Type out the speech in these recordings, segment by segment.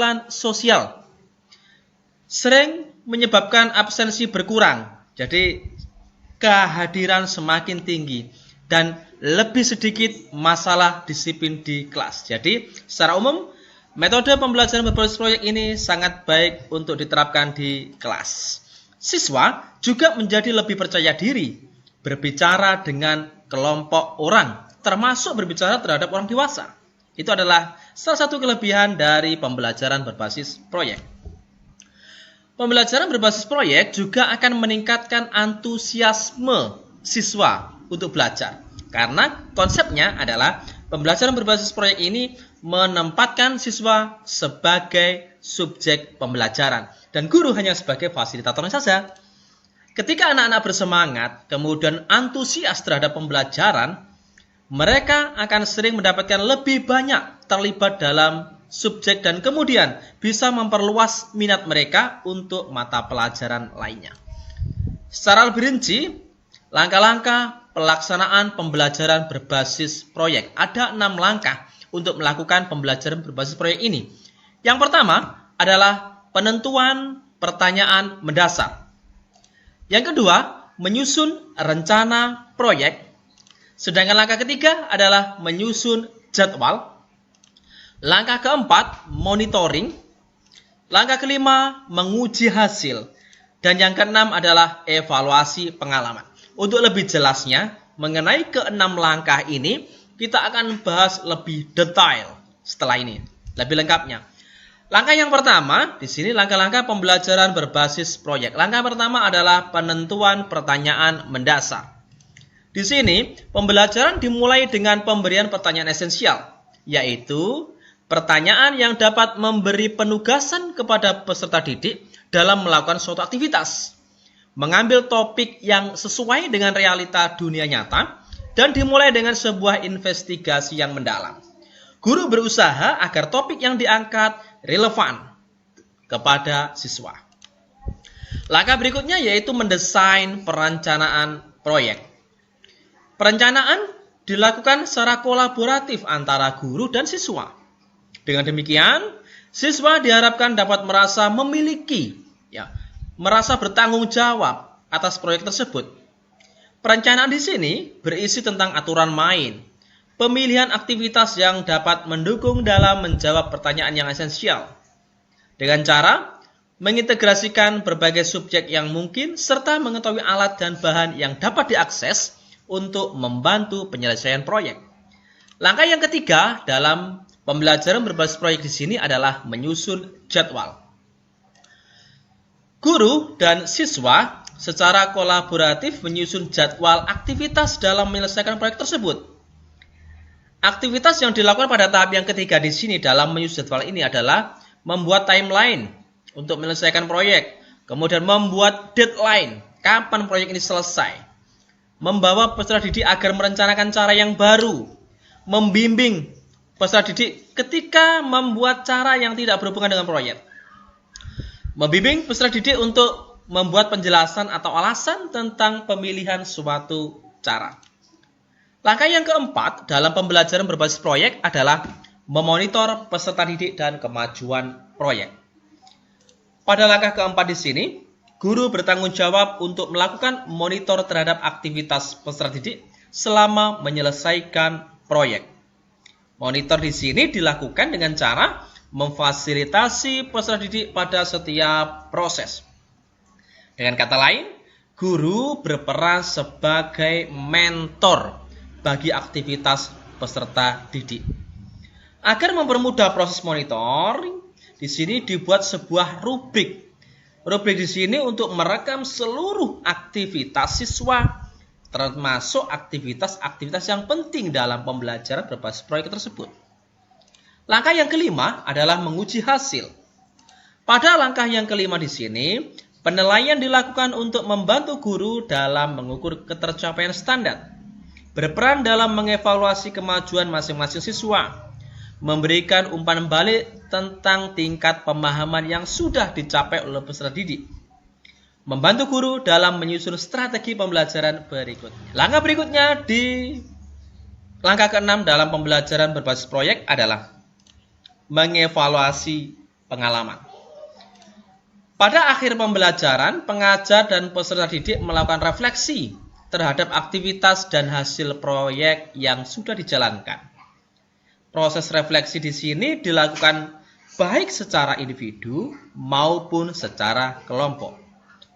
keterampilan sosial. Sering menyebabkan absensi berkurang. Jadi kehadiran semakin tinggi dan lebih sedikit masalah disiplin di kelas. Jadi secara umum metode pembelajaran berbasis proyek ini sangat baik untuk diterapkan di kelas. Siswa juga menjadi lebih percaya diri berbicara dengan kelompok orang, termasuk berbicara terhadap orang dewasa. Itu adalah salah satu kelebihan dari pembelajaran berbasis proyek. Pembelajaran berbasis proyek juga akan meningkatkan antusiasme siswa untuk belajar. Karena konsepnya adalah pembelajaran berbasis proyek ini menempatkan siswa sebagai subjek pembelajaran dan guru hanya sebagai fasilitatornya saja. Ketika anak-anak bersemangat, kemudian antusias terhadap pembelajaran, mereka akan sering mendapatkan lebih banyak terlibat dalam subjek dan kemudian bisa memperluas minat mereka untuk mata pelajaran lainnya. Secara lebih rinci, langkah-langkah pelaksanaan pembelajaran berbasis proyek. Ada 6 langkah untuk melakukan pembelajaran berbasis proyek ini. Yang pertama adalah penentuan pertanyaan mendasar. Yang kedua, menyusun rencana proyek. Sedangkan langkah ketiga adalah menyusun jadwal. Langkah keempat, monitoring. Langkah kelima, menguji hasil. Dan yang keenam adalah evaluasi pengalaman. Untuk lebih jelasnya, mengenai keenam langkah ini, kita akan bahas lebih detail setelah ini, lebih lengkapnya. Langkah yang pertama, di sini langkah-langkah pembelajaran berbasis proyek. Langkah pertama adalah penentuan pertanyaan mendasar. Di sini, pembelajaran dimulai dengan pemberian pertanyaan esensial, yaitu pertanyaan yang dapat memberi penugasan kepada peserta didik dalam melakukan suatu aktivitas. Mengambil topik yang sesuai dengan realita dunia nyata dan dimulai dengan sebuah investigasi yang mendalam. Guru berusaha agar topik yang diangkat relevan kepada siswa. Langkah berikutnya yaitu mendesain perencanaan proyek. Perencanaan dilakukan secara kolaboratif antara guru dan siswa. Dengan demikian, siswa diharapkan dapat merasa memiliki, merasa bertanggung jawab atas proyek tersebut. Perencanaan di sini berisi tentang aturan main, pemilihan aktivitas yang dapat mendukung dalam menjawab pertanyaan yang esensial, dengan cara mengintegrasikan berbagai subjek yang mungkin serta mengetahui alat dan bahan yang dapat diakses untuk membantu penyelesaian proyek. Langkah yang ketiga dalam pembelajaran berbasis proyek di sini adalah menyusun jadwal. Guru dan siswa secara kolaboratif menyusun jadwal aktivitas dalam menyelesaikan proyek tersebut. Aktivitas yang dilakukan pada tahap yang ketiga di sini dalam menyusun jadwal ini adalah membuat timeline untuk menyelesaikan proyek, kemudian membuat deadline kapan proyek ini selesai, membawa peserta didik agar merencanakan cara yang baru, membimbing peserta didik ketika membuat cara yang tidak berhubungan dengan proyek. Membimbing peserta didik untuk membuat penjelasan atau alasan tentang pemilihan suatu cara. Langkah yang keempat dalam pembelajaran berbasis proyek adalah memonitor peserta didik dan kemajuan proyek. Pada langkah keempat di sini, guru bertanggung jawab untuk melakukan monitor terhadap aktivitas peserta didik selama menyelesaikan proyek. Monitor di sini dilakukan dengan cara memfasilitasi peserta didik pada setiap proses. Dengan kata lain, guru berperan sebagai mentor bagi aktivitas peserta didik. Agar mempermudah proses monitoring, di sini dibuat sebuah rubrik. Rubrik di sini untuk merekam seluruh aktivitas siswa, termasuk aktivitas-aktivitas yang penting dalam pembelajaran berbasis proyek tersebut. Langkah yang kelima adalah menguji hasil. Pada langkah yang kelima di sini, penilaian dilakukan untuk membantu guru dalam mengukur ketercapaian standar, berperan dalam mengevaluasi kemajuan masing-masing siswa, memberikan umpan balik tentang tingkat pemahaman yang sudah dicapai oleh peserta didik, membantu guru dalam menyusun strategi pembelajaran berikutnya. Langkah berikutnya di langkah ke-6 dalam pembelajaran berbasis proyek adalah mengevaluasi pengalaman. Pada akhir pembelajaran, pengajar dan peserta didik melakukan refleksi terhadap aktivitas dan hasil proyek yang sudah dijalankan. Proses refleksi di sini dilakukan baik secara individu maupun secara kelompok.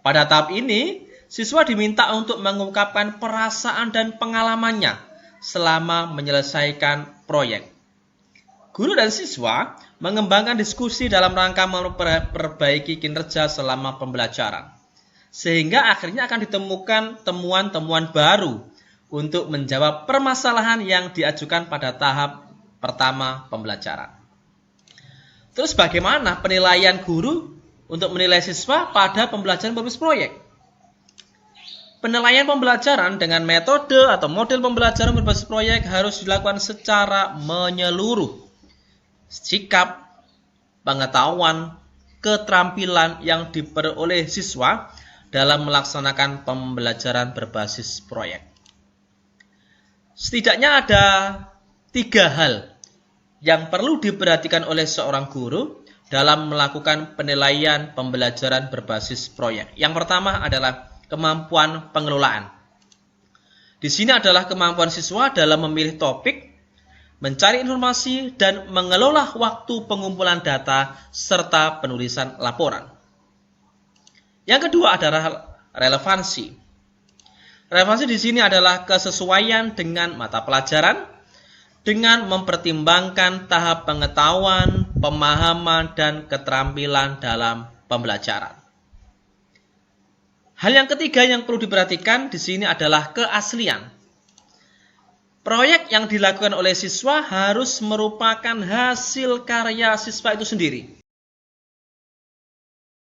Pada tahap ini, siswa diminta untuk mengungkapkan perasaan dan pengalamannya selama menyelesaikan proyek. Guru dan siswa mengembangkan diskusi dalam rangka memperbaiki kinerja selama pembelajaran, sehingga akhirnya akan ditemukan temuan-temuan baru untuk menjawab permasalahan yang diajukan pada tahap pertama pembelajaran. Terus bagaimana penilaian guru untuk menilai siswa pada pembelajaran berbasis proyek? Penilaian pembelajaran dengan metode atau model pembelajaran berbasis proyek harus dilakukan secara menyeluruh. Sikap, pengetahuan, keterampilan yang diperoleh siswa dalam melaksanakan pembelajaran berbasis proyek. Setidaknya ada 3 hal yang perlu diperhatikan oleh seorang guru dalam melakukan penilaian pembelajaran berbasis proyek. Yang pertama adalah kemampuan pengelolaan. Di sini adalah kemampuan siswa dalam memilih topik, mencari informasi, dan mengelola waktu pengumpulan data serta penulisan laporan. Yang kedua adalah relevansi. Relevansi di sini adalah kesesuaian dengan mata pelajaran, dengan mempertimbangkan tahap pengetahuan, pemahaman, dan keterampilan dalam pembelajaran. Hal yang ketiga yang perlu diperhatikan di sini adalah keaslian. Proyek yang dilakukan oleh siswa harus merupakan hasil karya siswa itu sendiri.